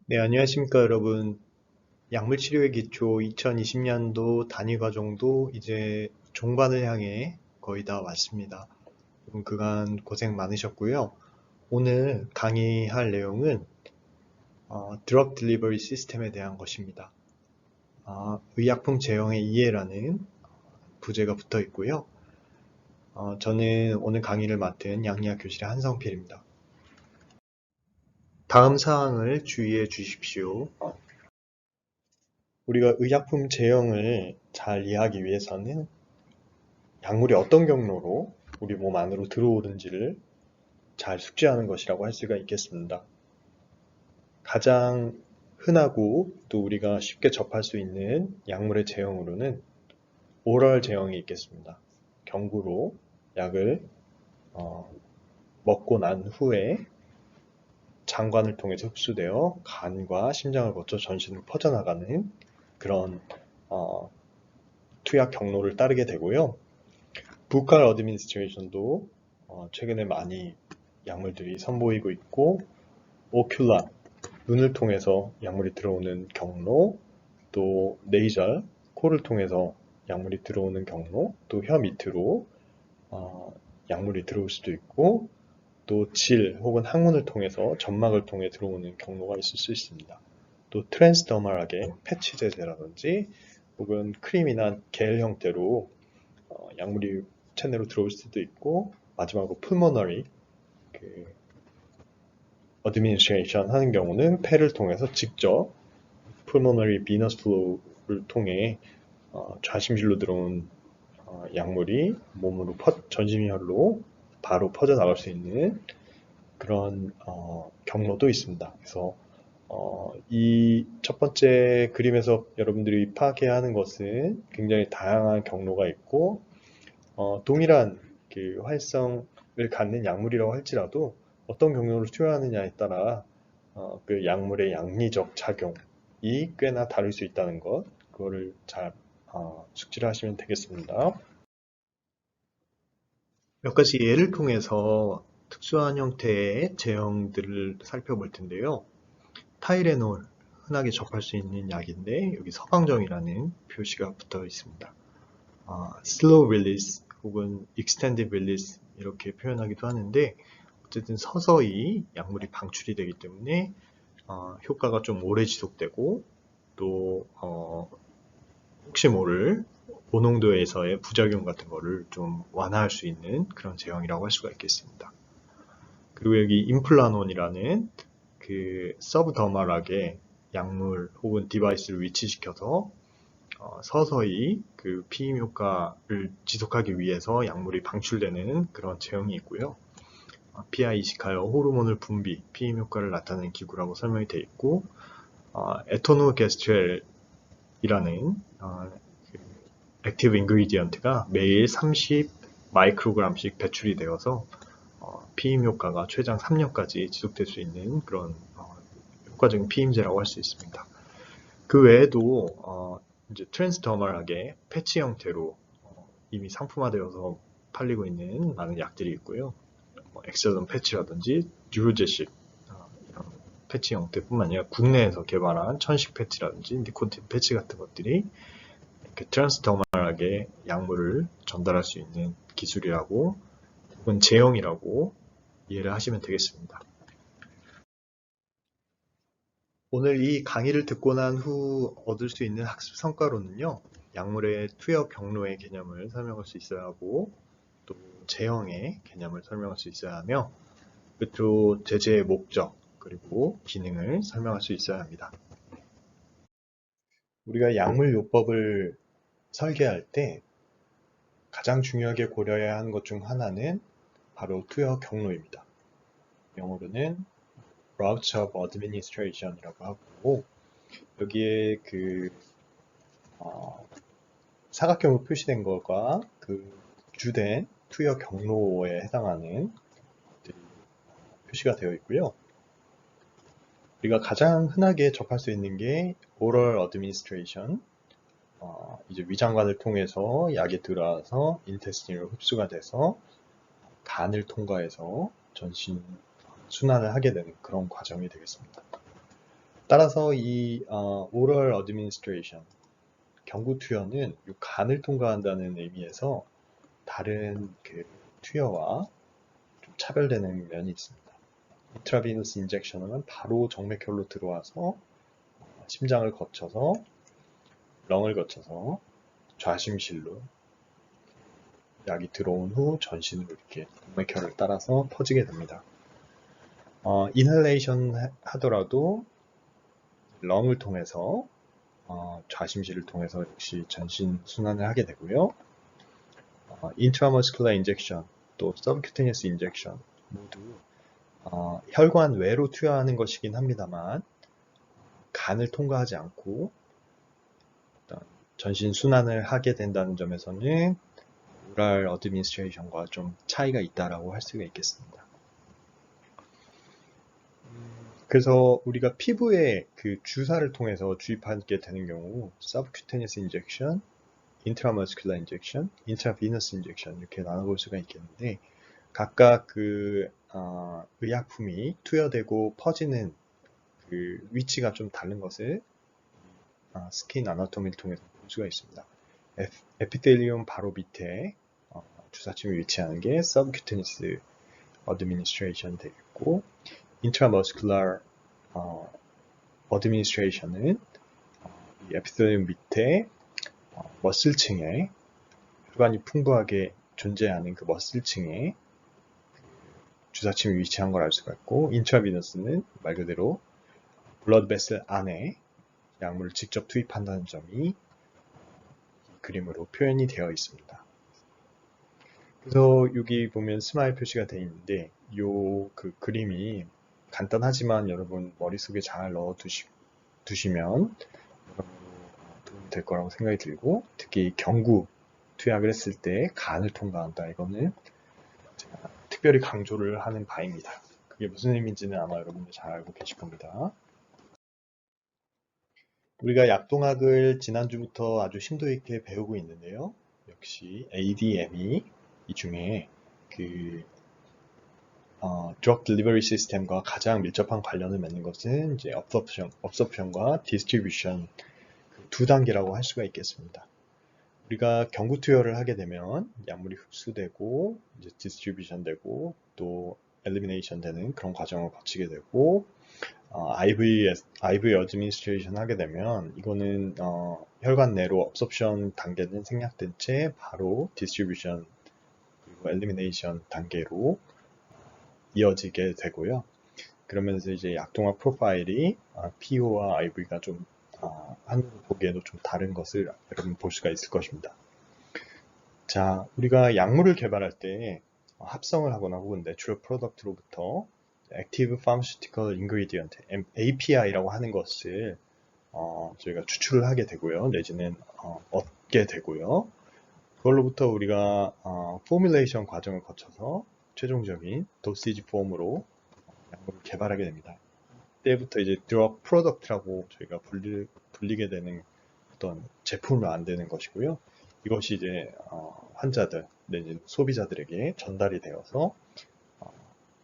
네, 안녕하십니까, 여러분. 약물치료의 기초 2020년도 단위과정도 이제 종반을 향해 거의 다 왔습니다. 그간 고생 많으셨고요. 오늘 강의할 내용은 드럭 딜리버리 시스템에 대한 것입니다. 의약품 제형의 이해라는 부제가 붙어 있고요. 저는 오늘 강의를 맡은 양리학 교실의 한성필입니다. 다음 사항을 주의해 주십시오. 우리가 의약품 제형을 잘 이해하기 위해서는 약물이 어떤 경로로 우리 몸 안으로 들어오는지를 잘 숙지하는 것이라고 할 수가 있겠습니다. 가장 흔하고 또 우리가 쉽게 접할 수 있는 약물의 제형으로는 오럴 제형이 있겠습니다. 경구로 약을 먹고 난 후에 장관을 통해서 흡수되어 간과 심장을 거쳐 전신으로 퍼져나가는 그런 투약 경로를 따르게 되고요. 부칼 어드미니스트레이션도 최근에 많이 약물들이 선보이고 있고, 오큘라, 눈을 통해서 약물이 들어오는 경로, 또 네이절, 코를 통해서 약물이 들어오는 경로, 또 혀 밑으로 약물이 들어올 수도 있고, 또 질 혹은 항문을 통해서 점막을 통해 들어오는 경로가 있을 수 있습니다. 또 트랜스더멀하게 패치 제제라든지 혹은 크림이나 겔 형태로 약물이 체내로 들어올 수도 있고, 마지막으로 풀모너리 어드미니스트레이션 하는 경우는 폐를 통해서 직접 풀모너리 비너스 플로우를 통해 좌심실로 들어온 약물이 몸으로 전신혈로 바로 퍼져나갈 수 있는 그런 경로도 있습니다. 그래서 이 첫 번째 그림에서 여러분들이 파악해야 하는 것은 굉장히 다양한 경로가 있고 동일한 그 활성을 갖는 약물이라고 할지라도 어떤 경로를 투여하느냐에 따라 그 약물의 양리적 작용이 꽤나 다를 수 있다는 것, 그거를 잘 숙지를 하시면 되겠습니다. 몇 가지 예를 통해서 특수한 형태의 제형들을 살펴볼 텐데요. 타이레놀, 흔하게 접할 수 있는 약인데 여기 서강정이라는 표시가 붙어 있습니다. slow release 혹은 extended release 이렇게 표현하기도 하는데 어쨌든 서서히 약물이 방출이 되기 때문에 효과가 좀 오래 지속되고 또 혹시 모를 고농도에서의 부작용 같은 거를 좀 완화할 수 있는 그런 제형이라고 할 수가 있겠습니다. 그리고 여기 임플라논이라는 그 서브더멀하게 약물 혹은 디바이스를 위치시켜서 서서히 그 피임 효과를 지속하기 위해서 약물이 방출되는 그런 제형이 있고요. PI 이식하여 호르몬을 분비, 피임 효과를 나타내는 기구라고 설명이 되어 있고, 에토노게스트렐이라는 액티브 인그리디언트가 매일 30 마이크로그램씩 배출이 되어서 피임 효과가 최장 3년까지 지속될 수 있는 그런 효과적인 피임제라고 할 수 있습니다. 그 외에도 이제 트랜스더멀하게 패치 형태로 이미 상품화되어서 팔리고 있는 많은 약들이 있고요. 엑셀런 패치라든지 듀로제식 이런 패치 형태뿐만 아니라 국내에서 개발한 천식 패치라든지 니코틴 패치 같은 것들이 이렇게 트랜스더멀하게 약물을 전달할 수 있는 기술이라고 혹은 제형이라고 이해를 하시면 되겠습니다. 오늘 이 강의를 듣고 난 후 얻을 수 있는 학습 성과로는요. 약물의 투여 경로의 개념을 설명할 수 있어야 하고 또 제형의 개념을 설명할 수 있어야 하며 끝으로 제제의 목적 그리고 기능을 설명할 수 있어야 합니다. 우리가 약물 요법을 설계할 때 가장 중요하게 고려해야 하는 것 중 하나는 바로 투여 경로입니다. 영어로는 routes of administration이라고 하고 여기에 그 사각형으로 표시된 것과 그 주된 투여 경로에 해당하는 표시가 되어 있고요. 우리가 가장 흔하게 접할 수 있는 게 oral administration, 이제 위장관을 통해서 약이 들어와서 인테스틴으로 흡수가 돼서 간을 통과해서 전신 순환을 하게 되는 그런 과정이 되겠습니다. 따라서 이 oral administration 경구 투여는 이 간을 통과한다는 의미에서 다른 그 투여와 좀 차별되는 면이 있습니다. intravenous injection은 바로 정맥혈로 들어와서 심장을 거쳐서 렁을 거쳐서 좌심실로 약이 들어온 후 전신으로 이렇게 동맥혈을 따라서 퍼지게 됩니다. 인할레이션 하더라도 렁을 통해서 좌심실을 통해서 역시 전신 순환을 하게 되고요. 인트라머스큘러 인젝션 또 서브큐테니어스 인젝션 모두 혈관 외로 투여하는 것이긴 합니다만 간을 통과하지 않고 전신 순환을 하게 된다는 점에서는 오랄 어드미니스트레이션과 좀 차이가 있다라고 할 수가 있겠습니다. 그래서 우리가 피부에 그 주사를 통해서 주입하게 되는 경우 서브큐테니어스 인젝션, 인트라머스큘러 인젝션, 인트라비너스 인젝션 이렇게 나눠볼 수가 있겠는데 각각 그 의약품이 투여되고 퍼지는 그 위치가 좀 다른 것을 스킨 아나토미를 통해서 볼 수가 있습니다. 에피텔리움 바로 밑에 주사침이 위치하는 게 서브큐테니스 어드미니스트레이션 되겠고 인트라머스큘러 어드미니스트레이션은 에피텔리움 밑에 머슬층에 혈관이 풍부하게 존재하는 그 머슬층에 주사침이 위치한 걸 알 수가 있고 인트라비너스는 말 그대로 블러드 베슬 안에 약물을 직접 투입한다는 점이 그림으로 표현이 되어 있습니다. 그래서 여기 보면 스마일 표시가 되어 있는데 요 그 그림이 간단하지만 여러분 머릿속에 잘 넣어 두시면 도움이 될 거라고 생각이 들고 특히 경구 투약을 했을 때 간을 통과한다. 이거는 제가 특별히 강조를 하는 바입니다. 그게 무슨 의미인지는 아마 여러분들 잘 알고 계실 겁니다. 우리가 약동학을 지난주부터 아주 심도 있게 배우고 있는데요. 역시 ADM이 이 중에 그 drug delivery system과 가장 밀접한 관련을 맺는 것은 이제 absorption과 distribution 두 단계라고 할 수가 있겠습니다. 우리가 경구 투여를 하게 되면 약물이 흡수되고 이제 distribution 되고 또 elimination 되는 그런 과정을 거치게 되고 IV administration 하게 되면 이거는 혈관 내로 absorption 단계는 생략된 채 바로 distribution 그리고 elimination 단계로 이어지게 되고요. 그러면서 이제 약동학 프로파일이 PO와 IV가 좀 한으로 보기에도 좀 다른 것을 여러분 볼 수가 있을 것입니다. 자, 우리가 약물을 개발할 때 합성을 하거나 혹은 내추럴 프로덕트로부터 액티브 파마시티컬 인그리디언트 API라고 하는 것을 저희가 추출을 하게 되고요. 내지는 얻게 되고요. 그걸로부터 우리가 포뮬레이션 과정을 거쳐서 최종적인 도시지 폼으로 약물을 개발하게 됩니다. 그때부터 이제 드럭 프로덕트라고 저희가 불리게 되는 어떤 제품을 만드는 것이고요. 이것이 이제 환자들 내지는 소비자들에게 전달이 되어서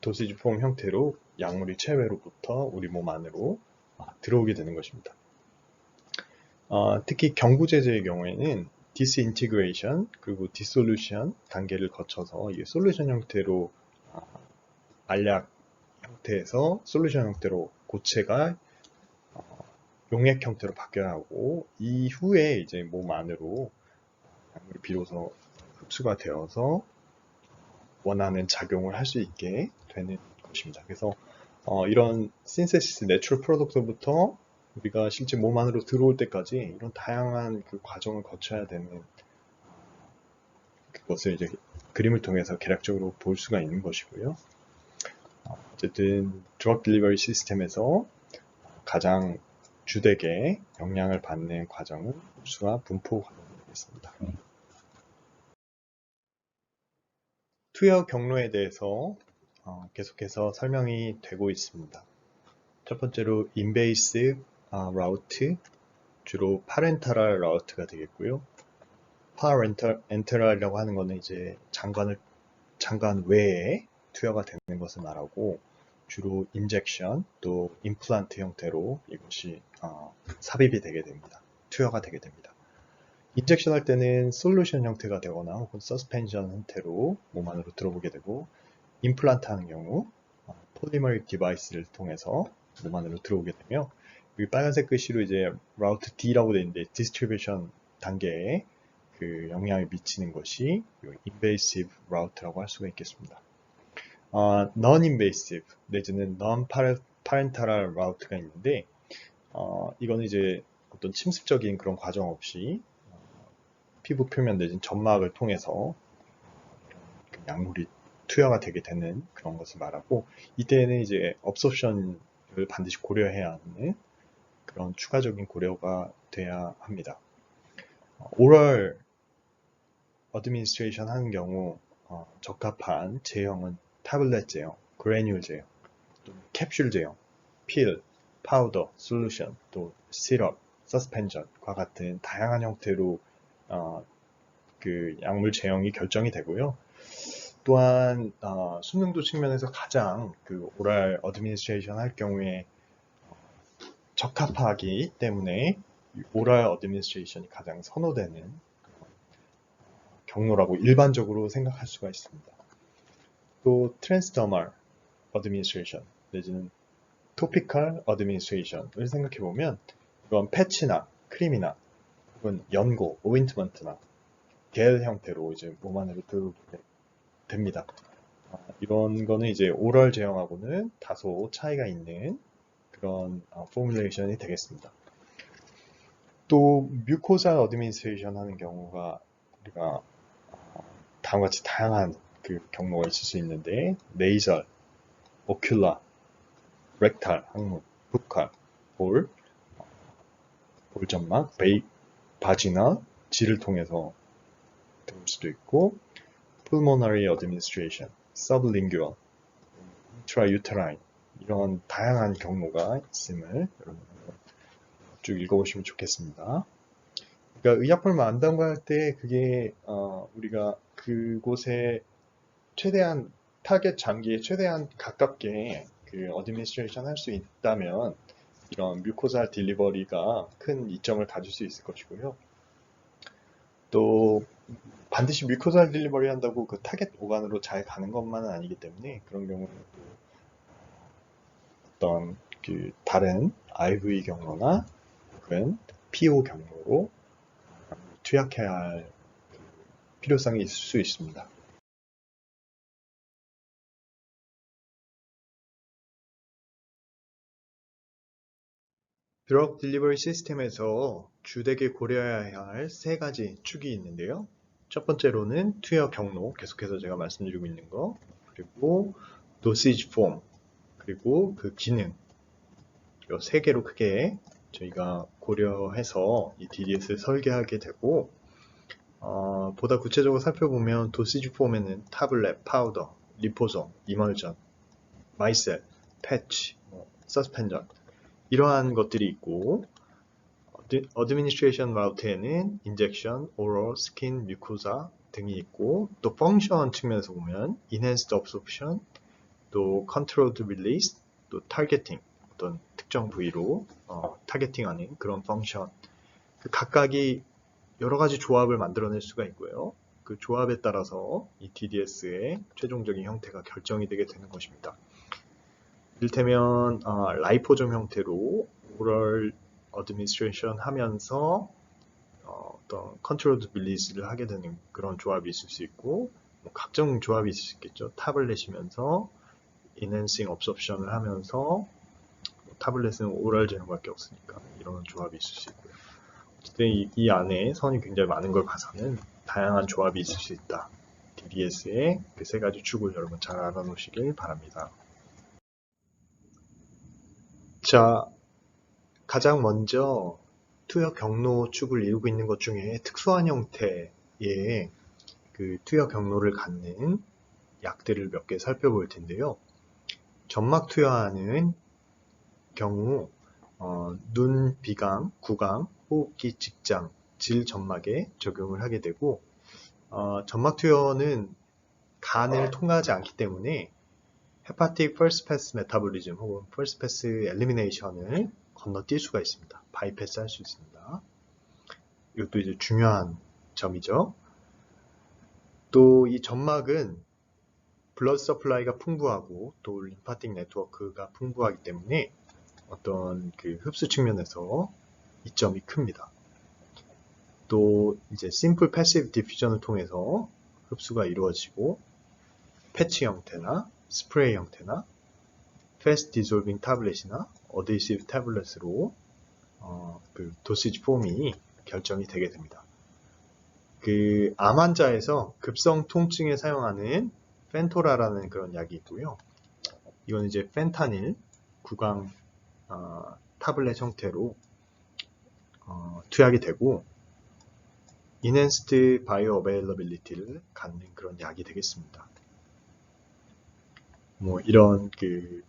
도시지 폼 형태로 약물이 체외로부터 우리 몸 안으로 들어오게 되는 것입니다. 특히 경구제제의 경우에는 디스인티그레이션 그리고 디솔루션 단계를 거쳐서 이 솔루션 형태로 알약 형태에서 솔루션 형태로 고체가 용액 형태로 바뀌어야 하고 이후에 이제 몸 안으로 약물이 비로소 흡수가 되어서 원하는 작용을 할 수 있게 되는 것입니다. 그래서 이런 신세시스 내추럴 프로덕트부터 우리가 실제 몸 안으로 들어올 때까지 이런 다양한 그 과정을 거쳐야 되는 그것을 이제 그림을 통해서 개략적으로 볼 수가 있는 것이고요. 어쨌든 드럭 딜리버리 시스템에서 가장 주되게 영향을 받는 과정은 흡수와 분포 과정이 되겠습니다. 투여 경로에 대해서 계속해서 설명이 되고 있습니다. 첫 번째로 인베이스 라우트, 주로 파렌터럴 라우트가 되겠고요. 파렌터럴이라고 하는 것은 이제 장관 외에 투여가 되는 것을 말하고 주로 인젝션 또 임플란트 형태로 이것이 삽입이 되게 됩니다. 투여가 되게 됩니다. 인젝션 할 때는 솔루션 형태가 되거나 혹은 서스펜션 형태로 몸 안으로 들어보게 되고, 임플란트 하는 경우 폴리머릭 디바이스를 통해서 몸 안으로 들어오게 되며, 여기 빨간색 글씨로 이제 라우트 D라고 되어 있는데 디스트리뷰션 단계에 그 영향을 미치는 것이 인베이시브 라우트라고 할 수가 있겠습니다. non-invasive 내지는 non-parenteral 라우트가 있는데, 이거는 이제 어떤 침습적인 그런 과정 없이 피부 표면 내진 점막을 통해서 그 약물이 투여가 되게 되는 그런 것을 말하고, 이때는 이제 업소션을 반드시 고려해야 하는 그런 추가적인 고려가 돼야 합니다. 오럴 어드미니스트레이션 하는 경우 적합한 제형은 타블렛 제형, 그래뉴 제형, 또 캡슐 제형, 필, 파우더, 솔루션, 또 시럽, 서스펜전과 같은 다양한 형태로 그 약물 제형이 결정이 되고요. 또한 수능도 측면에서 가장 그 오랄 어드미니스트레이션 할 경우에 적합하기 때문에 오랄 어드미니스트레이션이 가장 선호되는 경로라고 일반적으로 생각할 수가 있습니다. 또 트랜스더멀 어드미니스트레이션 내지는 토피컬 어드미니스트레이션을 생각해 보면, 이건 패치나 크림이나 혹은 연고, 오인트먼트나 겔 형태로 이제 몸 안으로 들어오게 됩니다. 이런 거는 이제 오럴 제형하고는 다소 차이가 있는 그런 포뮬레이션이 되겠습니다. 또 뮤코자 어드미니스트레이션 하는 경우가 우리가 다음과 같이 다양한 그 경로가 있을 수 있는데, 네이절, 오큘라, 렉탈, 항문, 부칼, 볼점막, 바지나 질을 통해서 들어올 수도 있고, pulmonary administration, sublingual, intrauterine, 이런 다양한 경로가 있음을 여러분 쭉 읽어보시면 좋겠습니다. 그러니까 의약품을 만담할 때 그게 우리가 그곳에 최대한 타겟 장기에 최대한 가깝게 그 어드미니스트레이션 할 수 있다면 이런 뮤코자 딜리버리가 큰 이점을 가질 수 있을 것이고요. 또 반드시 뮤코자 딜리버리 한다고 그 타겟 오간으로 잘 가는 것만은 아니기 때문에, 그런 경우는 어떤 그 다른 IV 경로나 혹은 PO 경로로 투약해야 할 필요성이 있을 수 있습니다. 드럭 딜리버리 시스템에서 주되게 고려해야 할 세 가지 축이 있는데요. 첫 번째로는 투여 경로, 계속해서 제가 말씀드리고 있는 거, 그리고 도시지 폼, 그리고 그 기능, 이 세 개로 크게 저희가 고려해서 이 DDS를 설계하게 되고, 보다 구체적으로 살펴보면 도시지 폼에는 타블렛, 파우더, 리포솜, 이멀전, 마이셀, 패치, 서스펜전, 이러한 것들이 있고, 어드미니스트레이션 라우트에는 인젝션, 오럴, 스킨, 뮤코자 등이 있고, 또 펑션 측면에서 보면 enhanced absorption, 또 controlled release, 또 타겟팅, 어떤 특정 부위로 타겟팅하는 그런 펑션, 그 각각이 여러 가지 조합을 만들어낼 수가 있고요. 그 조합에 따라서 이 DDS의 최종적인 형태가 결정이 되게 되는 것입니다. 이를테면 라이포점 형태로 오럴 어드미니스트레이션 하면서 어떤 컨트롤드 릴리즈를 하게 되는 그런 조합이 있을 수 있고, 각종 조합이 있을 수 있겠죠. 타블렛이면서 인핸싱 업섭션을 하면서, 타블렛은 오럴 제형밖에 없으니까 이런 조합이 있을 수 있고요. 어쨌든 이 안에 선이 굉장히 많은 걸 봐서는 다양한 조합이 있을 수 있다. DDS의 그 세 가지 축을 여러분 잘 알아놓으시길 바랍니다. 자, 가장 먼저 투여 경로 축을 이루고 있는 것 중에 특수한 형태의 그 투여 경로를 갖는 약들을 몇 개 살펴볼 텐데요. 점막 투여하는 경우 눈, 비강, 구강, 호흡기, 직장, 질 점막에 적용을 하게 되고, 점막 투여는 간을 통과하지 않기 때문에 헤파틱 퍼스트 패스 메타볼리즘 혹은 퍼스트 패스 엘리미네이션을 건너뛸 수가 있습니다. 바이패스 할 수 있습니다. 이것도 이제 중요한 점이죠. 또 이 점막은 블러드 서플라이가 풍부하고 또 림파틱 네트워크가 풍부하기 때문에 어떤 그 흡수 측면에서 이점이 큽니다. 또 이제 심플 패시브 디퓨전을 통해서 흡수가 이루어지고 패치 형태나 스프레이 형태나 패스트 디솔빙 타블렛이나 어데이시브 타블렛으로 그 도시지 폼이 결정이 되게 됩니다. 그 암 환자에서 급성 통증에 사용하는 펜토라라는 그런 약이 있고요. 이건 이제 펜타닐 구강 타블렛 형태로 투약이 되고 Enhanced Bioavailability를 갖는 그런 약이 되겠습니다. 뭐 이런 그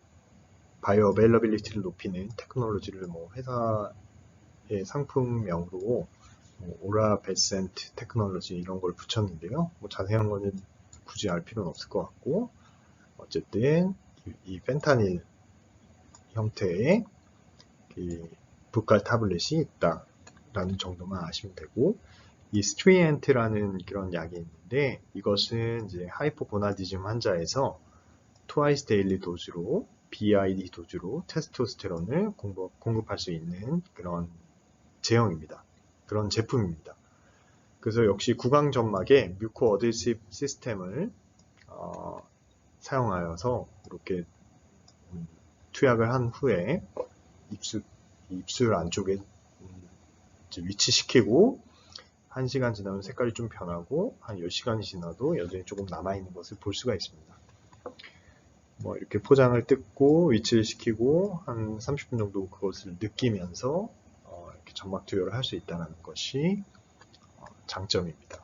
바이오어베일러빌리티를 높이는 테크놀로지를 뭐 회사의 상품명으로 오라 베센트 테크놀로지 이런 걸 붙였는데요. 뭐 자세한 거는 굳이 알 필요는 없을 것 같고 어쨌든 이 펜타닐 형태의 그 부칼 타블렛이 있다라는 정도만 아시면 되고 이 스트리엔트라는 그런 약이 있는데 이것은 이제 하이포고나디즘 환자에서 트와이스 데일리 도즈로 BID 도즈로 테스토스테론을 공급할 수 있는 그런 제형입니다. 그런 제품입니다. 그래서 역시 구강점막에 뮤코 어드시브 시스템을 사용하여서 이렇게 투약을 한 후에 입술 안쪽에 위치시키고 1시간 지나면 색깔이 좀 변하고 한 10시간이 지나도 여전히 조금 남아있는 것을 볼 수가 있습니다. 뭐 이렇게 포장을 뜯고 위치를 시키고 한 30분 정도 그것을 느끼면서 이렇게 점막 투여를 할 수 있다는 것이 장점입니다.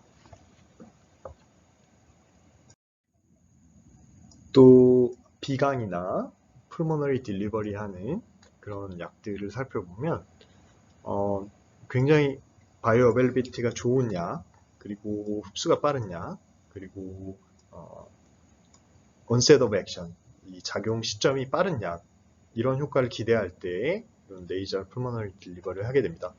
또 비강이나 풀모너리 딜리버리 하는 그런 약들을 살펴보면 굉장히 바이오 어벨비티가 좋은 약, 그리고 흡수가 빠른 약, 그리고 onset of action, 이 작용 시점이 빠른 약, 이런 효과를 기대할 때 네이저 풀모너리 딜리버리를 하게 됩니다.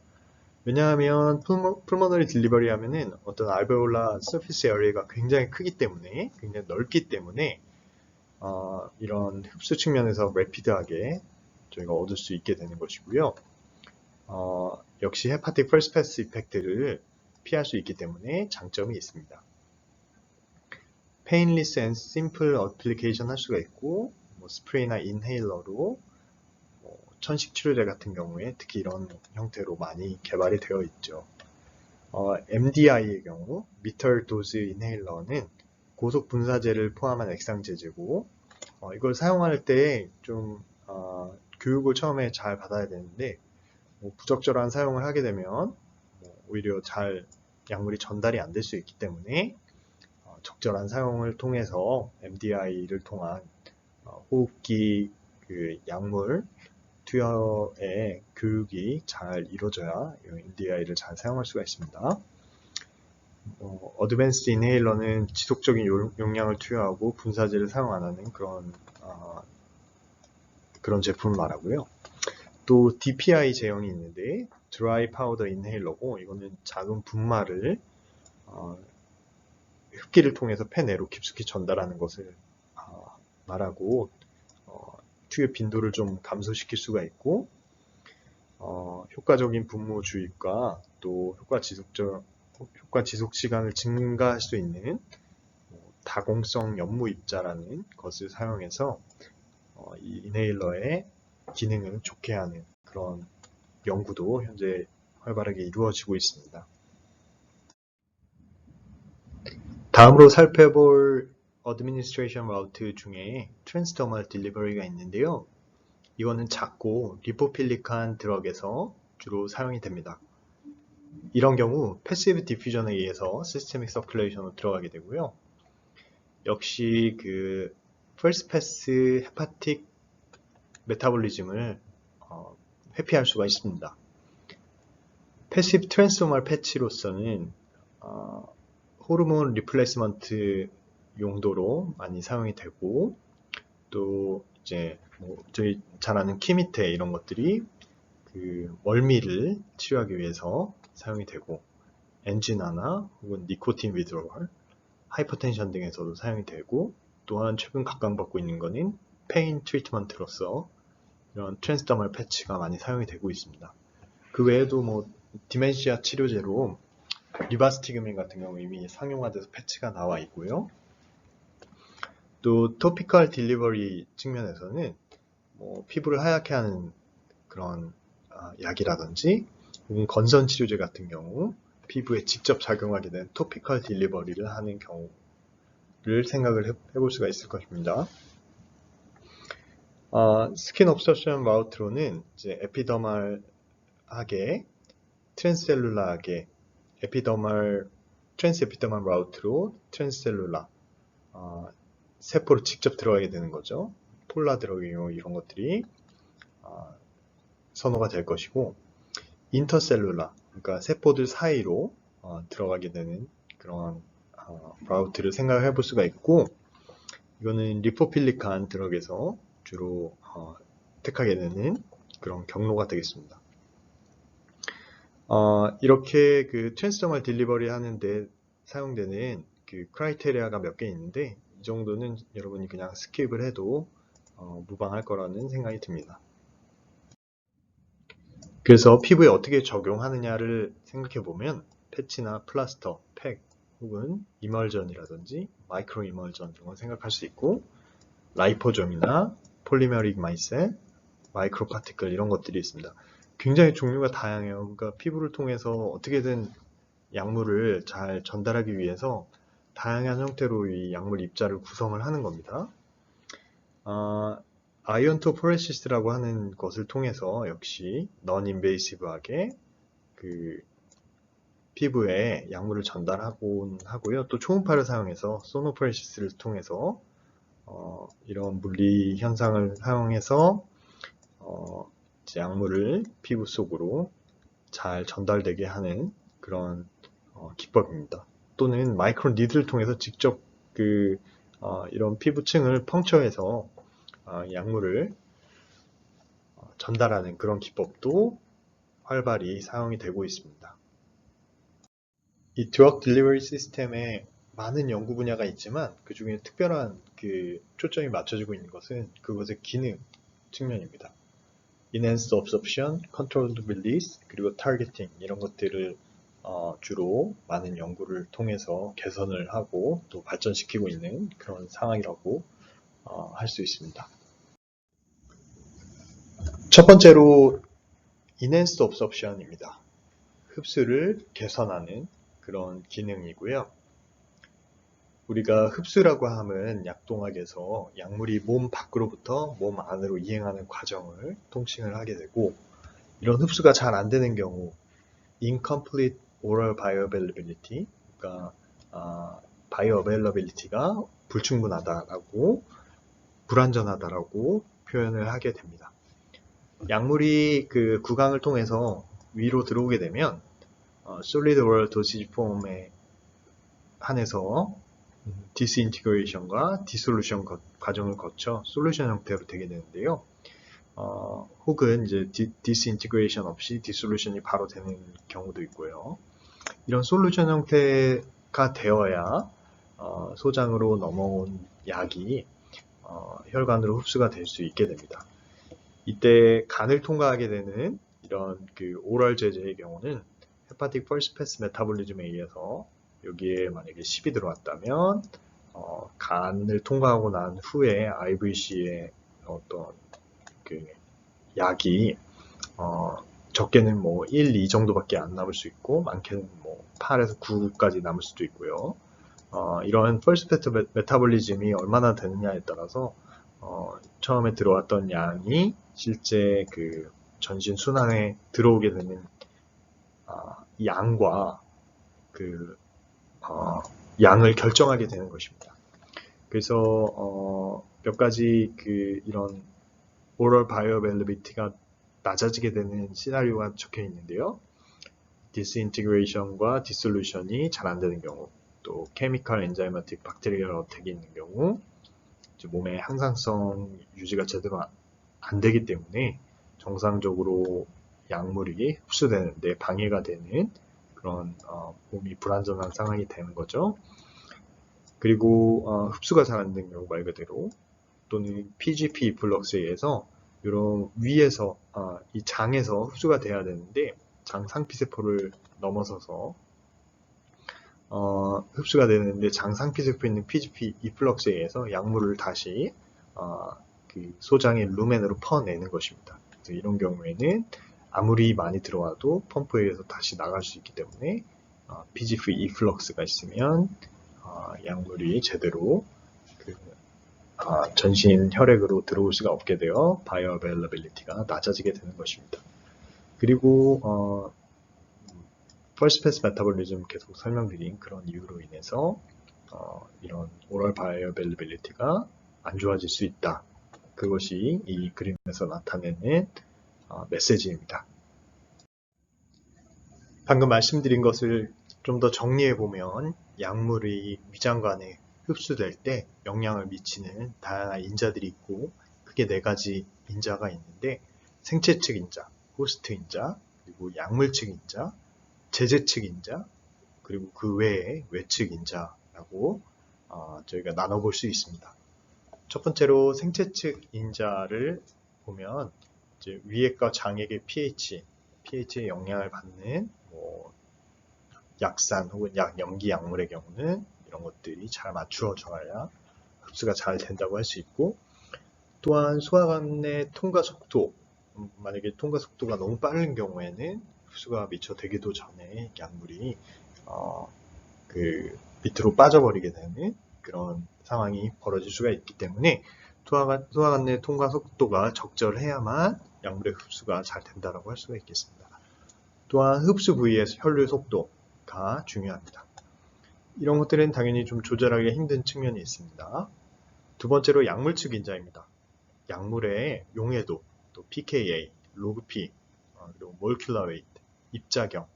왜냐하면 풀모너리 딜리버리 하면은 어떤 알베올라 서피스 에리어가 굉장히 크기 때문에, 굉장히 넓기 때문에 이런 흡수 측면에서 래피드하게 저희가 얻을 수 있게 되는 것이고요. 역시 헤파틱 퍼스트 패스 이펙트를 피할 수 있기 때문에 장점이 있습니다. 페인리스 앤 심플 어플리케이션 할 수가 있고 스프레이나 인헤일러로 천식 치료제 같은 경우에 특히 이런 형태로 많이 개발이 되어 있죠. MDI의 경우 미터 도즈 인헤일러는 고속 분사제를 포함한 액상제제고 이걸 사용할 때 좀 교육을 처음에 잘 받아야 되는데 부적절한 사용을 하게 되면 오히려 잘 약물이 전달이 안 될 수 있기 때문에 적절한 사용을 통해서 MDI를 통한 호흡기 그 약물 투여의 교육이 잘 이루어져야 MDI를 잘 사용할 수가 있습니다. 어드밴스드 인헤일러는 지속적인 용량을 투여하고 분사제를 사용 안 하는 그런 제품을 말하고요. 또 DPI 제형이 있는데 드라이 파우더 인헤일러고 이거는 작은 분말을 흡기를 통해서 폐내로 깊숙이 전달하는 것을 말하고 투여 빈도를 좀 감소시킬 수가 있고 효과적인 분무 주입과 또 효과 지속 시간을 증가할 수 있는 다공성 연무 입자라는 것을 사용해서 이 인헤일러의 기능을 좋게 하는 그런 연구도 현재 활발하게 이루어지고 있습니다. 다음으로 살펴볼 어드미니스트레이션 라우트 중에 트랜스더멀 딜리버리가 있는데요. 이거는 작고 리포필릭한 드럭에서 주로 사용이 됩니다. 이런 경우 패시브 디퓨전에 의해서 시스테믹 서큘레이션으로 들어가게 되고요. 역시 그 퍼스트 패스 헤파틱 메타볼리즘을 회피할 수가 있습니다. 패시브 트랜스더멀 패치로서는 호르몬 리플레이스먼트 용도로 많이 사용이 되고 또 이제 뭐 저희 잘 아는 키미테 이런 것들이 그 멀미를 치료하기 위해서 사용이 되고, 엔지나나 혹은 니코틴 위드로얼, 하이퍼텐션 등에서도 사용이 되고, 또한 최근 각광받고 있는 거는 페인 트리트먼트로서 이런 트랜스더멀 패치가 많이 사용이 되고 있습니다. 그 외에도 뭐 디멘시아 치료제로 리바스티그민 같은 경우 이미 상용화돼서 패치가 나와 있고요. 또 토피컬 딜리버리 측면에서는 뭐 피부를 하얗게 하는 그런 약이라든지 혹은 건선 치료제 같은 경우 피부에 직접 작용하게 된 토피컬 딜리버리를 하는 경우를 생각을 해볼 수가 있을 것입니다. 스킨 옵서션 라우트로는 이제 에피더멀하게 트랜스셀룰라하게 트랜스 에피더멀 라우트로 트랜스셀룰라 세포로 직접 들어가게 되는 거죠. 폴라 드러깅 이런 것들이 선호가 될 것이고, 인터셀룰라, 그러니까 세포들 사이로 들어가게 되는 그런 라우트를 생각해 볼 수가 있고, 이거는 리포필릭한 드럭에서 주로 택하게 되는 그런 경로가 되겠습니다. 이렇게 그 트랜스더멀 딜리버리 하는데 사용되는 그 크라이테리아가 몇 개 있는데, 이 정도는 여러분이 그냥 스킵을 해도 무방할 거라는 생각이 듭니다. 그래서 피부에 어떻게 적용하느냐를 생각해 보면 패치나 플라스터, 팩 혹은 이멀전이라든지 마이크로 이멀전 이런 걸 생각할 수 있고, 라이포좀이나 폴리메릭 마이셀, 마이크로 파티클 이런 것들이 있습니다. 굉장히 종류가 다양해요. 그러니까 피부를 통해서 어떻게든 약물을 잘 전달하기 위해서 다양한 형태로 이 약물 입자를 구성을 하는 겁니다. 아이언토포레시스라고 하는 것을 통해서 역시 non-invasive하게 그 피부에 약물을 전달하곤 하고요. 또 초음파를 사용해서 소노포레시스를 통해서 이런 물리 현상을 사용해서 이제 약물을 피부 속으로 잘 전달되게 하는 그런 기법입니다. 또는 마이크로 니드를 통해서 직접 이런 피부층을 펑처해서 약물을 전달하는 그런 기법도 활발히 사용이 되고 있습니다. 이 드럭 딜리버리 시스템에 많은 연구 분야가 있지만 그 중에 특별한 초점이 맞춰지고 있는 것은 그것의 기능 측면입니다. Enhanced absorption, controlled release, 그리고 targeting 이런 것들을 주로 많은 연구를 통해서 개선을 하고 또 발전시키고 있는 그런 상황이라고 할 수 있습니다. 첫 번째로 Enhanced absorption입니다. 흡수를 개선하는 그런 기능이고요. 우리가 흡수라고 하면 약동학에서 약물이 몸 밖으로부터 몸 안으로 이행하는 과정을 통칭을 하게 되고, 이런 흡수가 잘 안 되는 경우 incomplete oral bioavailability, 그러니까 bioavailability가 불충분하다라고 불완전하다라고 표현을 하게 됩니다. 약물이 그 구강을 통해서 위로 들어오게 되면 solid oral dosage form에 한해서 디스인티그레이션과 디솔루션 과정을 거쳐 솔루션 형태로 되게 되는데요. 혹은 이제 디스인티그레이션 없이 디솔루션이 바로 되는 경우도 있고요. 이런 솔루션 형태가 되어야 소장으로 넘어온 약이 혈관으로 흡수가 될 수 있게 됩니다. 이때 간을 통과하게 되는 이런 오럴 제제의 경우는 헤파틱 퍼스트 패스 메타볼리즘에 의해서 여기에 만약에 10이 들어왔다면 간을 통과하고 난 후에 IVC의 어떤 약이 적게는 뭐 1, 2 정도밖에 안 남을 수 있고 많게는 뭐 8에서 9까지 남을 수도 있고요. 이런 퍼스트 패스 메타볼리즘이 얼마나 되느냐에 따라서 처음에 들어왔던 양이 실제 전신 순환에 들어오게 되는 양과 양을 결정하게 되는 것입니다. 그래서 몇 가지 이런 oral bioavailability가 낮아지게 되는 시나리오가 적혀 있는데요. 디스인티그레이션과 디솔루션이 잘 안 되는 경우, 또 케미컬 엔자이마틱 박테리얼 어택이 있는 경우, 이제 몸의 항상성 유지가 제대로 안 되기 때문에 정상적으로 약물이 흡수되는데 방해가 되는 그런 몸이 불안정한 상황이 되는 거죠. 그리고 흡수가 잘 안 되는 경우 말 그대로 또는 PGP 이플럭스에 의해서 이런 위에서 이 장에서 흡수가 돼야 되는데 장 상피세포를 넘어서서 흡수가 되는데 장 상피세포에 있는 PGP 이플럭스에 의해서 약물을 다시 그 소장의 루멘으로 퍼내는 것입니다. 그래서 이런 경우에는 아무리 많이 들어와도 펌프에 의해서 다시 나갈 수 있기 때문에 PGP 이플럭스가 있으면 약물이 제대로 전신 혈액으로 들어올 수가 없게 되어 바이어어베일러빌리티가 낮아지게 되는 것입니다. 그리고 퍼스트 패스 메타볼리즘 계속 설명드린 그런 이유로 인해서 이런 오럴 바이어어베일러빌리티가 안 좋아질 수 있다. 그것이 이 그림에서 나타내는 메시지입니다. 방금 말씀드린 것을 좀 더 정리해 보면 약물이 위장관에 흡수될 때 영향을 미치는 다양한 인자들이 있고 크게 4가지 인자가 있는데 생체 측 인자, 호스트 인자, 그리고 약물 측 인자, 제제 측 인자, 그리고 그 외에 외측 인자라고 저희가 나눠볼 수 있습니다. 첫 번째로 생체 측 인자를 보면 이제 위액과 장액의 pH에 영향을 받는 약산 혹은 염기 약물의 경우는 이런 것들이 잘 맞추어져야 흡수가 잘 된다고 할 수 있고 또한 소화관의 통과 속도 만약에 통과 속도가 너무 빠른 경우에는 흡수가 미처 되기도 전에 약물이 그 밑으로 빠져버리게 되는 그런 상황이 벌어질 수가 있기 때문에 소화관 내 통과 속도가 적절해야만 약물의 흡수가 잘 된다고 할 수가 있겠습니다. 또한 흡수 부위의 혈류 속도가 중요합니다. 이런 것들은 당연히 좀 조절하기가 힘든 측면이 있습니다. 두 번째로 약물 측 인자입니다. 약물의 용해도, 또 pKa, 로그P, 그리고 몰큘러 웨이트, 입자경,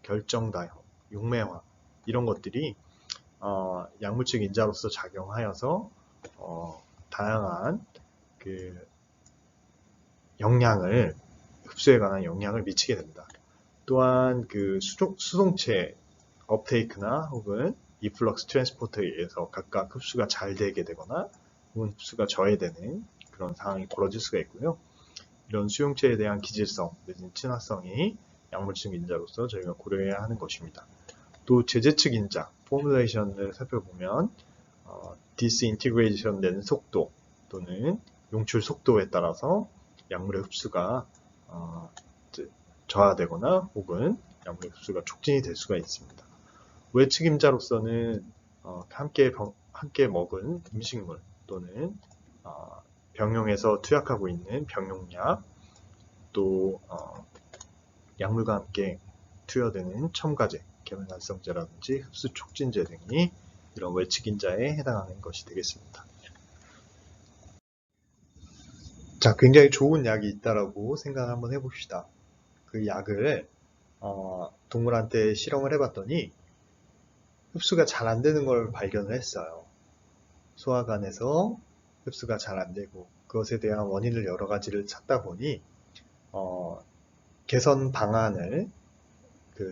결정다형, 용매화 이런 것들이 약물 측 인자로서 작용하여서 다양한 그 영향을 흡수에 관한 영향을 미치게 됩니다. 또한 그 수송체 업테이크나 혹은 이플럭스 트랜스포터에 의해서 각각 흡수가 잘 되게 되거나 혹은 흡수가 저해되는 그런 상황이 벌어질 수가 있고요. 이런 수용체에 대한 기질성 내지는 친화성이 약물측 인자로서 저희가 고려해야 하는 것입니다. 또 제제측 인자, 포뮬레이션을 살펴보면 디스인티그레이션 되는 속도 또는 용출 속도에 따라서 약물의 흡수가 저하되거나 혹은 약물의 흡수가 촉진이 될 수가 있습니다. 외측 임자로서는 함께 먹은 음식물 또는 병용에서 투약하고 있는 병용약 또 약물과 함께 투여되는 첨가제, 계면활성제라든지 흡수 촉진제 등이 이런 외측 인자에 해당하는 것이 되겠습니다. 자, 굉장히 좋은 약이 있다라고 생각을 한번 해봅시다. 그 약을 동물한테 실험을 해봤더니 흡수가 잘 안 되는 걸 발견을 했어요. 소화관에서 흡수가 잘 안 되고 그것에 대한 원인을 여러 가지를 찾다 보니 개선 방안을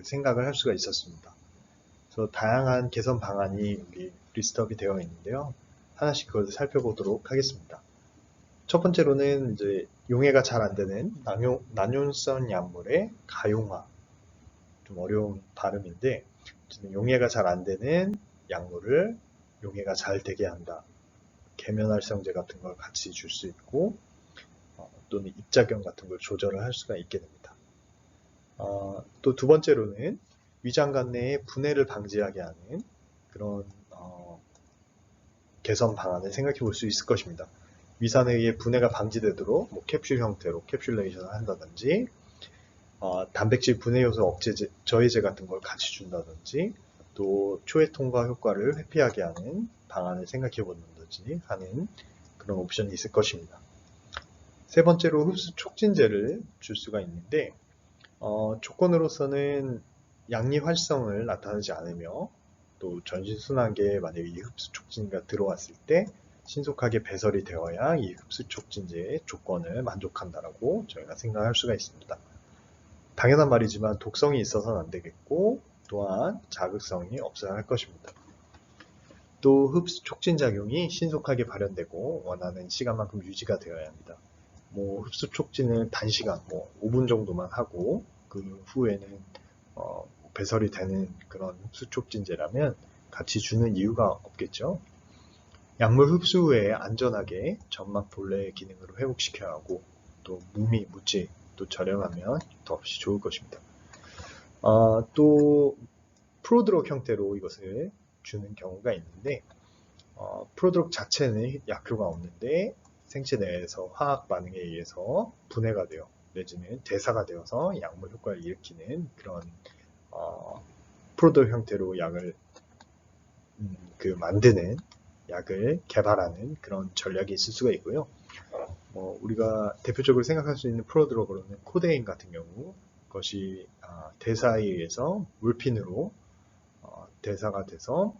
생각을 할 수가 있었습니다. 그래서 다양한 개선 방안이 여기 리스트업이 되어 있는데요. 하나씩 그것을 살펴보도록 하겠습니다. 첫 번째로는 이제 용해가 잘 안 되는 난용성 약물의 가용화. 좀 어려운 발음인데 용해가 잘 안 되는 약물을 용해가 잘 되게 한다. 계면활성제 같은 걸 같이 줄 수 있고 또는 입자경 같은 걸 조절을 할 수가 있게 됩니다. 또 두 번째로는 위장관 내의 분해를 방지하게 하는 그런 개선 방안을 생각해 볼 수 있을 것입니다. 위산에 의해 분해가 방지되도록 캡슐 형태로 캡슐레이션을 한다든지 단백질 분해 요소 억제제, 저해제 같은 걸 같이 준다든지 또 초회 통과 효과를 회피하게 하는 방안을 생각해 본다든지 하는 그런 옵션이 있을 것입니다. 세 번째로 흡수 촉진제를 줄 수가 있는데 조건으로서는 양리 활성을 나타내지 않으며 또 전신 순환계에 만약에 이 흡수 촉진제가 들어왔을 때 신속하게 배설이 되어야 이 흡수 촉진제의 조건을 만족한다라고 저희가 생각할 수가 있습니다. 당연한 말이지만 독성이 있어서는 안 되겠고 또한 자극성이 없어야 할 것입니다. 또 흡수 촉진 작용이 신속하게 발현되고 원하는 시간만큼 유지가 되어야 합니다. 흡수 촉진을 단시간 5분 정도만 하고 그 후에는 배설이 되는 그런 흡수 촉진제라면 같이 주는 이유가 없겠죠. 약물 흡수 후에 안전하게 점막 본래의 기능으로 회복시켜야 하고 또 무지 또 저렴하면 더없이 좋을 것입니다. 또 프로드럭 형태로 이것을 주는 경우가 있는데 프로드럭 자체는 약효가 없는데 생체 내에서 화학 반응에 의해서 분해가 되어 내지는 대사가 되어서 약물 효과를 일으키는 그런 프로드럭 형태로 약을 만드는 약을 개발하는 그런 전략이 있을 수가 있고요. 우리가 대표적으로 생각할 수 있는 프로드럭으로는 코데인 같은 경우 그것이 대사에 의해서 몰핀으로 대사가 돼서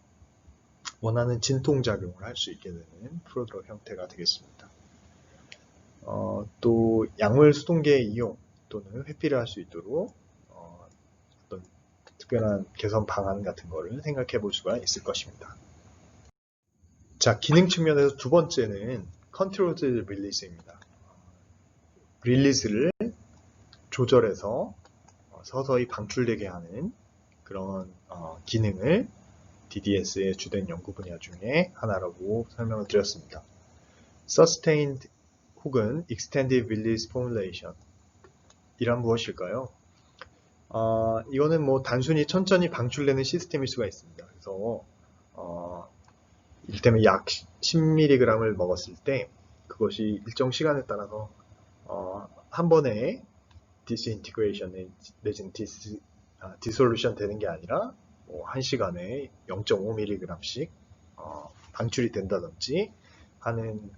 원하는 진통작용을 할 수 있게 되는 프로드럭 형태가 되겠습니다. 또 약물 수동계 이용 또는 회피를 할 수 있도록 어떤 특별한 개선 방안 같은 거를 생각해 볼 수가 있을 것입니다. 자, 기능 측면에서 두 번째는 컨트롤드 릴리즈입니다. 릴리즈를 조절해서 서서히 방출되게 하는 그런 기능을 DDS의 주된 연구 분야 중에 하나라고 설명을 드렸습니다. Sustained 혹은 Extended Release Formulation 이란 무엇일까요? 이거는 단순히 천천히 방출되는 시스템일 수가 있습니다. 그래서 이를테면 약 10mg을 먹었을 때 그것이 일정 시간에 따라서 한 번에 디스인티그레이션 내지는 디솔루션 되는 게 아니라 1시간에 0.5mg씩 방출이 된다든지 하는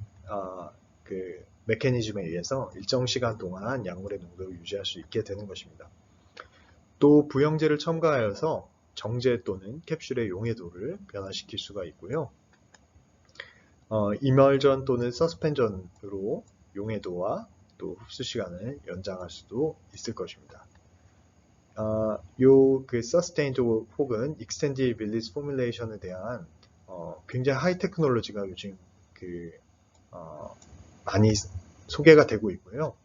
그 메커니즘에 의해서 일정 시간 동안 약물의 농도를 유지할 수 있게 되는 것입니다. 또 부영제를 첨가하여서 정제 또는 캡슐의 용해도를 변화시킬 수가 있고요. 이멀전 또는 서스펜전으로 용해도와 또 흡수 시간을 연장할 수도 있을 것입니다. 그 Sustained 혹은 Extended Release Formulation에 대한 굉장히 하이 테크놀로지가 요즘 많이 소개가 되고 있고요.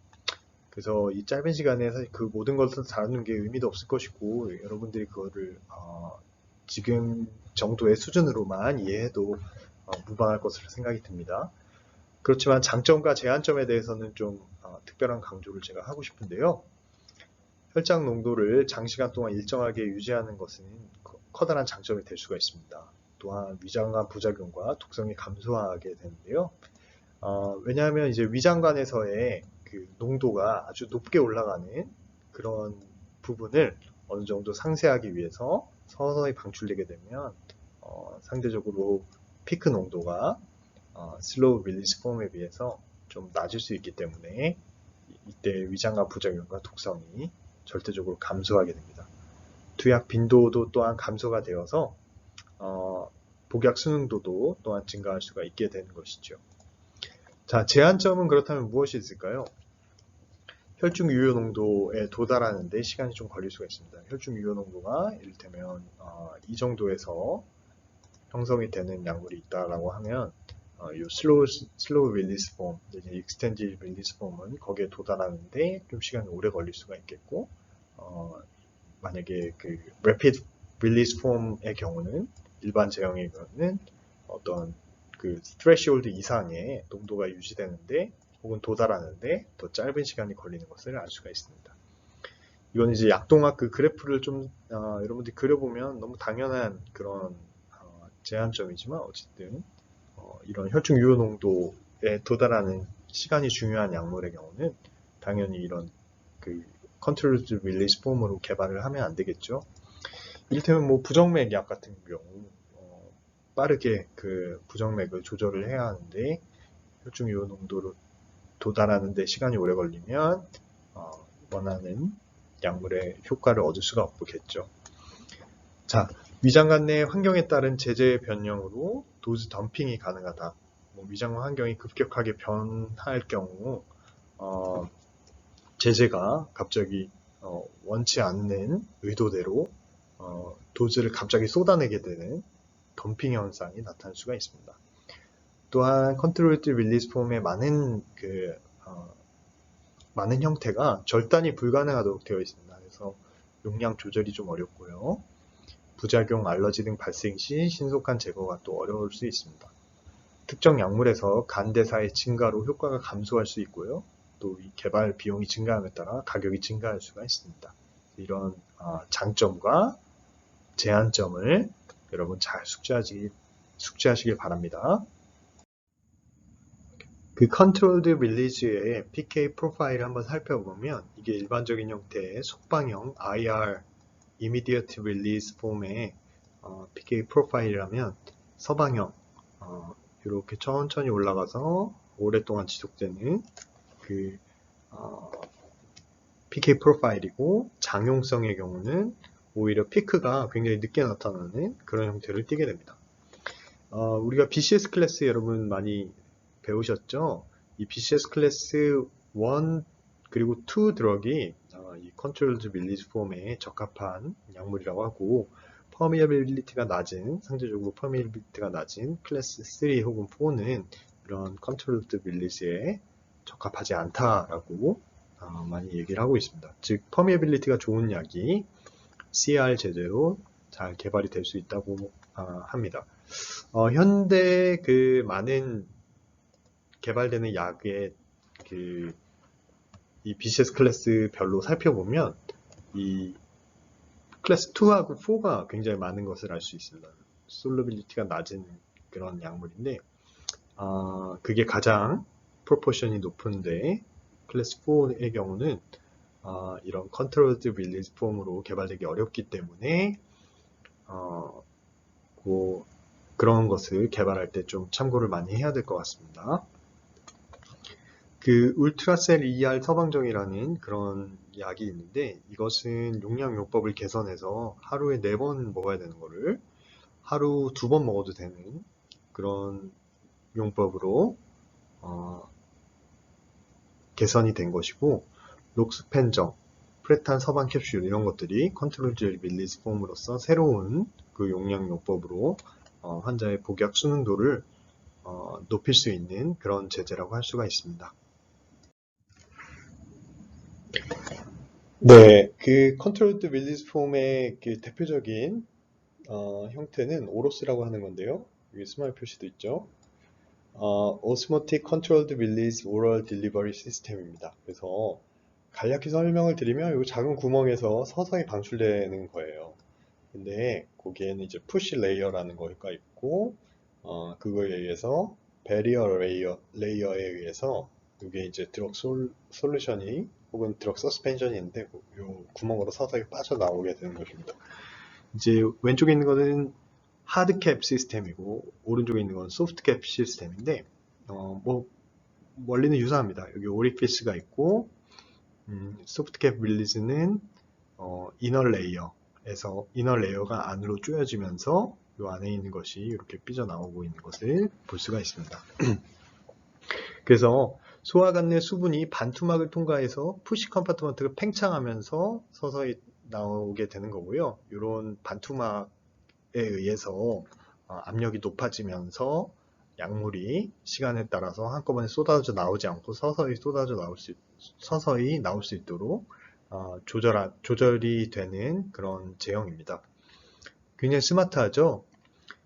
그래서 이 짧은 시간에 사실 그 모든 것을 다루는 게 의미도 없을 것이고 여러분들이 그거를 지금 정도의 수준으로만 이해해도 무방할 것으로 생각이 듭니다. 그렇지만 장점과 제한점에 대해서는 좀 특별한 강조를 제가 하고 싶은데요. 혈장 농도를 장시간 동안 일정하게 유지하는 것은 커다란 장점이 될 수가 있습니다. 또한 위장관 부작용과 독성이 감소하게 되는데요. 왜냐하면 이제 위장관에서의 그 농도가 아주 높게 올라가는 그런 부분을 어느 정도 상쇄하기 위해서 서서히 방출되게 되면 상대적으로 피크 농도가 슬로우 릴리스 폼에 비해서 좀 낮을 수 있기 때문에 이때 위장관 부작용과 독성이 절대적으로 감소하게 됩니다. 투약 빈도도 또한 감소가 되어서 복약 수능도도 또한 증가할 수가 있게 되는 것이죠. 자, 제한점은 그렇다면 무엇이 있을까요? 혈중 유효 농도에 도달하는 데 시간이 좀 걸릴 수가 있습니다. 혈중 유효 농도가 이를테면 이 정도에서 형성이 되는 약물이 있다라고 하면 이 슬로우 릴리스 폼, 익스텐디드 릴리스 폼은 거기에 도달하는데 좀 시간이 오래 걸릴 수가 있겠고 만약에 그 rapid release 폼의 경우는 일반 제형의 경우는 어떤 그 threshold 이상의 농도가 유지되는데 혹은 도달하는데 더 짧은 시간이 걸리는 것을 알 수가 있습니다. 이건 이제 약동학 그 그래프를 좀 여러분들이 그려보면 너무 당연한 그런 제한점이지만 어쨌든 이런 혈중 유효 농도에 도달하는 시간이 중요한 약물의 경우는 당연히 이런 그 컨트롤드 릴리스 폼으로 개발을 하면 안 되겠죠. 이를테면 부정맥 약 같은 경우 빠르게 그 부정맥을 조절을 해야 하는데 혈중 유효 농도로 도달하는 데 시간이 오래 걸리면 원하는 약물의 효과를 얻을 수가 없겠죠. 자, 위장관 내 환경에 따른 제재 변형으로 도즈 덤핑이 가능하다. 뭐 위장 환경이 급격하게 변할 경우 제재가 갑자기 원치 않는 의도대로 도즈를 갑자기 쏟아내게 되는 덤핑 현상이 나타날 수가 있습니다. 또한 컨트롤드 릴리즈 폼의 많은 형태가 절단이 불가능하도록 되어 있습니다. 그래서 용량 조절이 좀 어렵고요. 부작용, 알러지 등 발생 시 신속한 제거가 또 어려울 수 있습니다. 특정 약물에서 간대사의 증가로 효과가 감소할 수 있고요. 또 이 개발 비용이 증가함에 따라 가격이 증가할 수가 있습니다. 이런 장점과 제한점을 여러분 잘 숙지하시길 바랍니다. 그 컨트롤드 릴리즈의 PK 프로파일을 한번 살펴보면 이게 일반적인 형태의 속방형 IR Immediate Release 폼의 PK 프로파일이라면 서방형 이렇게 천천히 올라가서 오랫동안 지속되는 그 PK 프로파일이고, 장용성의 경우는 오히려 피크가 굉장히 늦게 나타나는 그런 형태를 띠게 됩니다. 우리가 BCS 클래스 여러분 많이 배우셨죠? 이 BCS 클래스 1 그리고 2 드럭이 이 컨트롤드 릴리즈 폼에 적합한 약물이라고 하고, 상대적으로 퍼미어빌리티가 낮은 클래스 3 혹은 4는 이런 컨트롤드 릴리즈에 적합하지 않다라고 많이 얘기를 하고 있습니다. 즉 퍼미어빌리티가 좋은 약이 CR 제대로 잘 개발이 될 수 있다고 합니다. 현대 그 많은 개발되는 약의 이 BCS 클래스 별로 살펴보면 이 클래스 2하고 4가 굉장히 많은 것을 알 수 있습니다. 솔루빌리티가 낮은 그런 약물인데 그게 가장 프로포션이 높은데, 클래스 4의 경우는 이런 컨트롤드 릴리즈 폼으로 개발되기 어렵기 때문에 그런 것을 개발할 때 좀 참고를 많이 해야 될 것 같습니다. 그 울트라셀 ER 서방정이라는 그런 약이 있는데, 이것은 용량요법을 개선해서 하루에 4번 먹어야 되는 거를 하루 2번 먹어도 되는 그런 용법으로 개선이 된 것이고, 록스펜정, 프레탄 서방 캡슐 이런 것들이 컨트롤드 릴리즈 폼으로서 새로운 그 용량요법으로 환자의 복약 수능도를 높일 수 있는 그런 제재라고 할 수가 있습니다. 네, 그 컨트롤드 릴리즈 폼의 그 대표적인 형태는 오로스라고 하는 건데요. 여기 스마일 표시도 있죠. Osmotic Controlled Release Oral Delivery System입니다. 그래서 간략히 설명을 드리면 이 작은 구멍에서 서서히 방출되는 거예요. 근데 거기에는 이제 푸시 레이어라는 거가 있고, 그거에 의해서 베리어 레이어에 의해서 이게 이제 드럭 솔루션이 혹은 드럭 서스펜션이 있는데 이 구멍으로 서서히 빠져나오게 되는 것입니다. 이제 왼쪽에 있는 거는 하드캡 시스템이고 오른쪽에 있는 건 소프트캡 시스템인데 뭐 원리는 유사합니다. 여기 오리피스가 있고 소프트캡 릴리즈는 이너 레이어가 안으로 조여지면서 이 안에 있는 것이 이렇게 삐져나오고 있는 것을 볼 수가 있습니다. 그래서 소화관 내 수분이 반투막을 통과해서 푸시 컴파트먼트를 팽창하면서 서서히 나오게 되는 거고요. 이런 반투막에 의해서 압력이 높아지면서 약물이 시간에 따라서 한꺼번에 쏟아져 나오지 않고 서서히 나올 수 있도록 조절이 되는 그런 제형입니다. 굉장히 스마트하죠?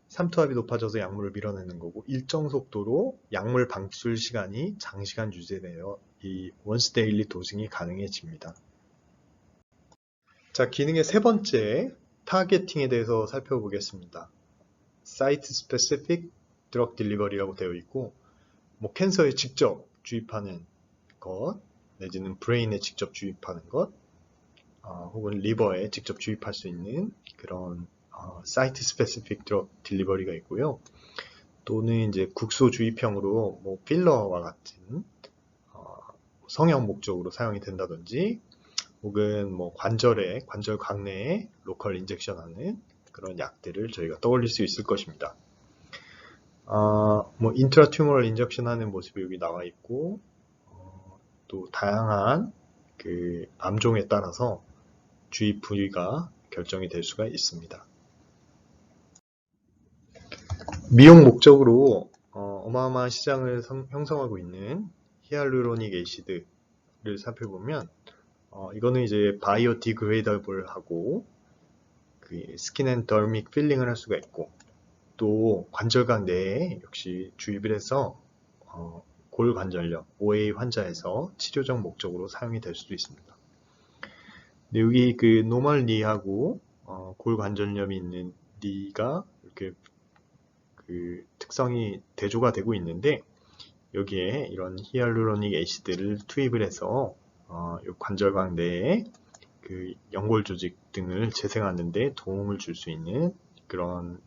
삼투압이 높아져서 약물을 밀어내는 거고, 일정 속도로 약물 방출 시간이 장시간 유지되어 이 원스 데일리 도징이 가능해집니다. 자, 기능의 세 번째 타겟팅에 대해서 살펴보겠습니다. 사이트 스페시픽 드럭 딜리버리라고 되어 있고, 뭐 캔서에 직접 주입하는 것, 내지는 브레인에 직접 주입하는 것, 혹은 리버에 직접 주입할 수 있는 그런 사이트 스페시픽 드럭 딜리버리가 있고요. 또는 이제 국소 주입형으로 뭐 필러와 같은 성형 목적으로 사용이 된다든지, 혹은 뭐 관절 강내에 로컬 인젝션하는 그런 약들을 저희가 떠올릴 수 있을 것입니다. 뭐 인트라튜머럴 인젝션 하는 모습이 여기 나와 있고, 또 다양한 그 암종에 따라서 주입 부위가 결정이 될 수가 있습니다. 미용 목적으로 어마어마한 시장을 형성하고 있는 히알루로닉 애시드를 살펴보면, 이거는 이제 바이오 디그레이더블하고 그 스킨 앤 더믹 필링을 할 수가 있고, 또 관절각 내에 역시 주입을 해서 골관절염, OA 환자에서 치료적 목적으로 사용이 될 수도 있습니다. 근데 여기 그 노멀 니하고 골관절염이 있는 니가 이렇게 그 특성이 대조가 되고 있는데, 여기에 이런 히알루로닉 애시드를 투입을 해서 이 관절각 내에 그 연골 조직 등을 재생하는 데 도움을 줄 수 있는 그런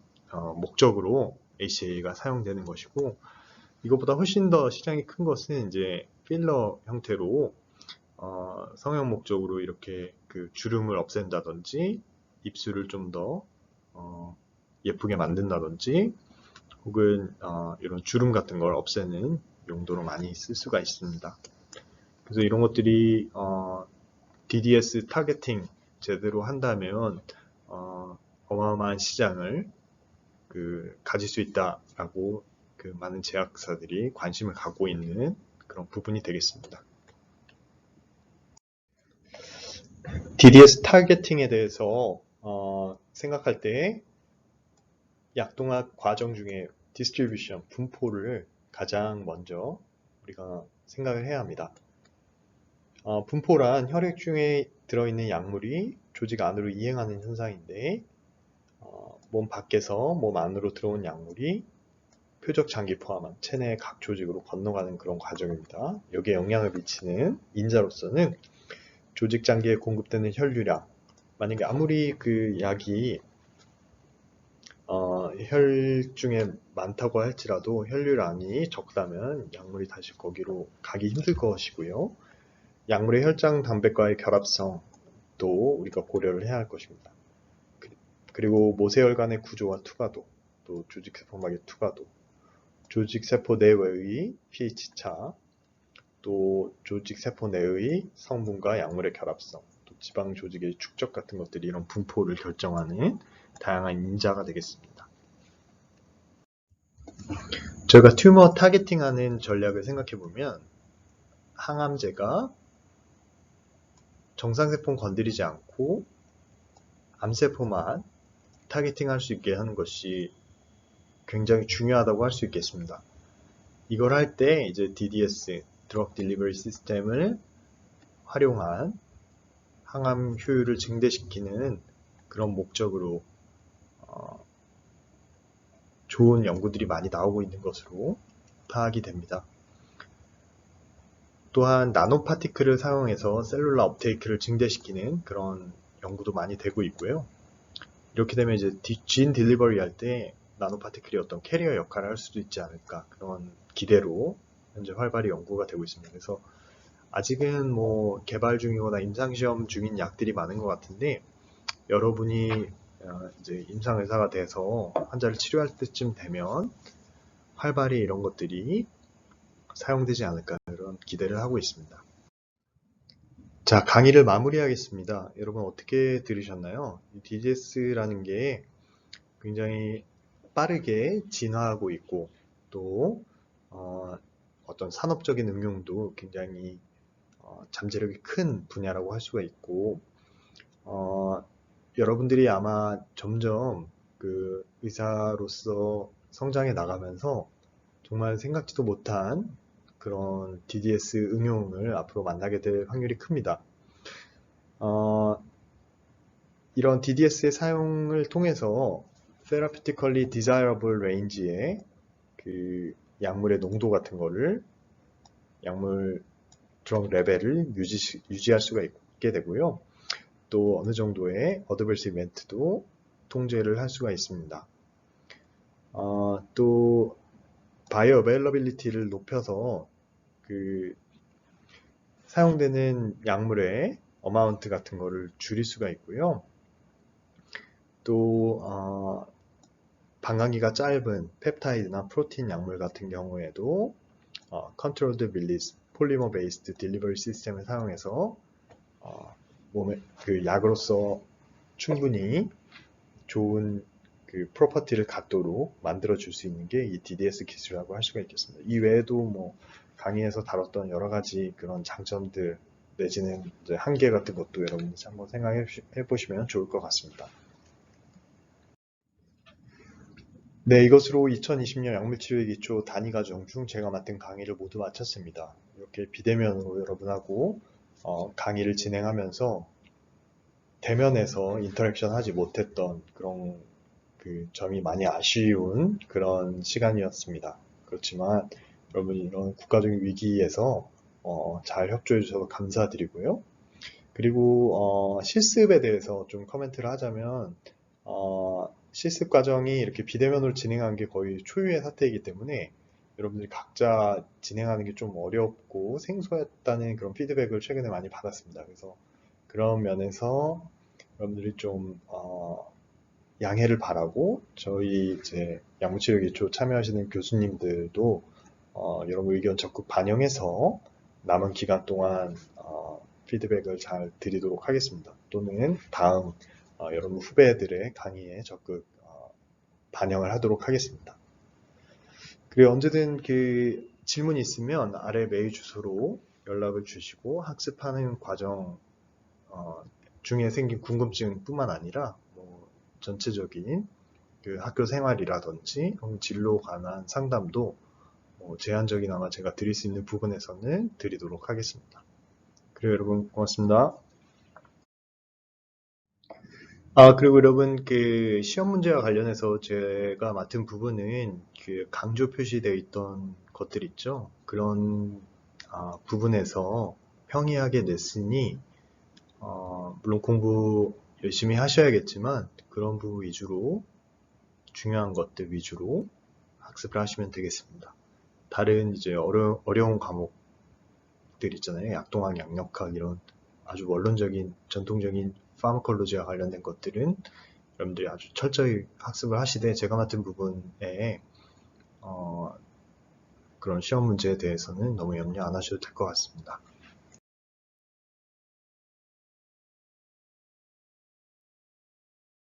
목적으로 ACA가 사용되는 것이고, 이것보다 훨씬 더 시장이 큰 것은 이제 필러 형태로 성형 목적으로 이렇게 그 주름을 없앤다든지, 입술을 좀 더 예쁘게 만든다든지, 혹은 이런 주름 같은 걸 없애는 용도로 많이 쓸 수가 있습니다. 그래서 이런 것들이 DDS 타겟팅 제대로 한다면 어마어마한 시장을 가질 수 있다라고 그 많은 제약사들이 관심을 갖고 있는 그런 부분이 되겠습니다. DDS 타겟팅에 대해서 생각할 때 약동학 과정 중에 디스트리뷰션, 분포를 가장 먼저 우리가 생각을 해야 합니다. 분포란 혈액 중에 들어있는 약물이 조직 안으로 이행하는 현상인데, 몸 밖에서 몸 안으로 들어온 약물이 표적 장기 포함한 체내 각 조직으로 건너가는 그런 과정입니다. 여기에 영향을 미치는 인자로서는 조직 장기에 공급되는 혈류량, 만약에 아무리 그 약이 혈중에 많다고 할지라도 혈류량이 적다면 약물이 다시 거기로 가기 힘들 것이고요. 약물의 혈장 담백과의 결합성도 우리가 고려를 해야 할 것입니다. 그리고 모세혈관의 구조와 투과도, 또 조직세포막의 투과도, 조직세포 내외의 pH차, 또 조직세포 내의 성분과 약물의 결합성, 또 지방 조직의 축적 같은 것들이 이런 분포를 결정하는 다양한 인자가 되겠습니다. 저희가 튜머 타겟팅하는 전략을 생각해보면, 항암제가 정상세포는 건드리지 않고 암세포만 타겟팅할 수 있게 하는 것이 굉장히 중요하다고 할 수 있겠습니다. 이걸 할 때 이제 DDS, Drug Delivery System을 활용한 항암 효율을 증대시키는 그런 목적으로 좋은 연구들이 많이 나오고 있는 것으로 파악이 됩니다. 또한 나노파티클을 사용해서 셀룰라 업테이크를 증대시키는 그런 연구도 많이 되고 있고요. 이렇게 되면 이제 진 딜리버리 할 때 나노파티클이 어떤 캐리어 역할을 할 수도 있지 않을까, 그런 기대로 현재 활발히 연구가 되고 있습니다. 그래서 아직은 뭐 개발 중이거나 임상시험 중인 약들이 많은 것 같은데, 여러분이 이제 임상의사가 돼서 환자를 치료할 때쯤 되면 활발히 이런 것들이 사용되지 않을까, 이런 기대를 하고 있습니다. 자, 강의를 마무리하겠습니다. 여러분 어떻게 들으셨나요? DDS라는 게 굉장히 빠르게 진화하고 있고, 또 어떤 산업적인 응용도 굉장히 잠재력이 큰 분야라고 할 수가 있고, 여러분들이 아마 점점 그 의사로서 성장해 나가면서 정말 생각지도 못한 그런 DDS 응용을 앞으로 만나게 될 확률이 큽니다. 이런 DDS의 사용을 통해서 Therapeutically Desirable Range의 그 약물의 농도 같은 거를, 약물 드럭 레벨을 유지할 수가 있게 되고요. 또 어느 정도의 어드버스 이벤트도 통제를 할 수가 있습니다. 또 바이오 어베일러빌리티를 높여서 그 사용되는 약물의 어마운트 같은 거를 줄일 수가 있고요. 또 방광기가 짧은 펩타이드나 프로틴 약물 같은 경우에도 Controlled Release Polymer Based Delivery 시스템을 사용해서 몸에 그 약으로서 충분히 좋은 그 프로퍼티를 갖도록 만들어 줄 수 있는 게 이 DDS 기술이라고 할 수가 있겠습니다. 이 외에도 뭐 강의에서 다뤘던 여러 가지 그런 장점들 내지는 이제 한계 같은 것도 여러분이 한번 생각해 보시면 좋을 것 같습니다. 네, 이것으로 2020년 약물치료의 기초 단위 과정 중 제가 맡은 강의를 모두 마쳤습니다. 이렇게 비대면으로 여러분하고 강의를 진행하면서 대면에서 인터랙션 하지 못했던 그런 그 점이 많이 아쉬운 그런 시간이었습니다. 그렇지만 여러분 이런 국가적인 위기에서 잘 협조해 주셔서 감사드리고요. 그리고 실습에 대해서 좀 코멘트를 하자면 실습 과정이 이렇게 비대면으로 진행한 게 거의 초유의 사태이기 때문에 여러분들이 각자 진행하는 게 좀 어렵고 생소했다는 그런 피드백을 최근에 많이 받았습니다. 그래서 그런 면에서 여러분들이 좀 양해를 바라고 저희 이제 약물치료 기초 참여하시는 교수님들도 여러분 의견 적극 반영해서 남은 기간 동안 피드백을 잘 드리도록 하겠습니다. 또는 다음 여러분 후배들의 강의에 적극 반영을 하도록 하겠습니다. 그리고 언제든 그 질문이 있으면 아래 메일 주소로 연락을 주시고 학습하는 과정 중에 생긴 궁금증 뿐만 아니라 뭐 전체적인 그 학교 생활이라든지 진로 관한 상담도 제한적이나마 제가 드릴 수 있는 부분에서는 드리도록 하겠습니다. 그리고 여러분 고맙습니다. 그리고 여러분 그 시험 문제와 관련해서 제가 맡은 부분은 그 강조 표시되어 있던 것들 있죠. 그런 부분에서 평이하게 냈으니 물론 공부 열심히 하셔야겠지만 그런 부분 위주로 중요한 것들 위주로 학습을 하시면 되겠습니다. 다른 이제 어려운 과목들 있잖아요. 약동학, 약력학 이런 아주 원론적인 전통적인 파마콜로지와 관련된 것들은 여러분들이 아주 철저히 학습을 하시되 제가 맡은 부분에 그런 시험 문제에 대해서는 너무 염려 안 하셔도 될 것 같습니다.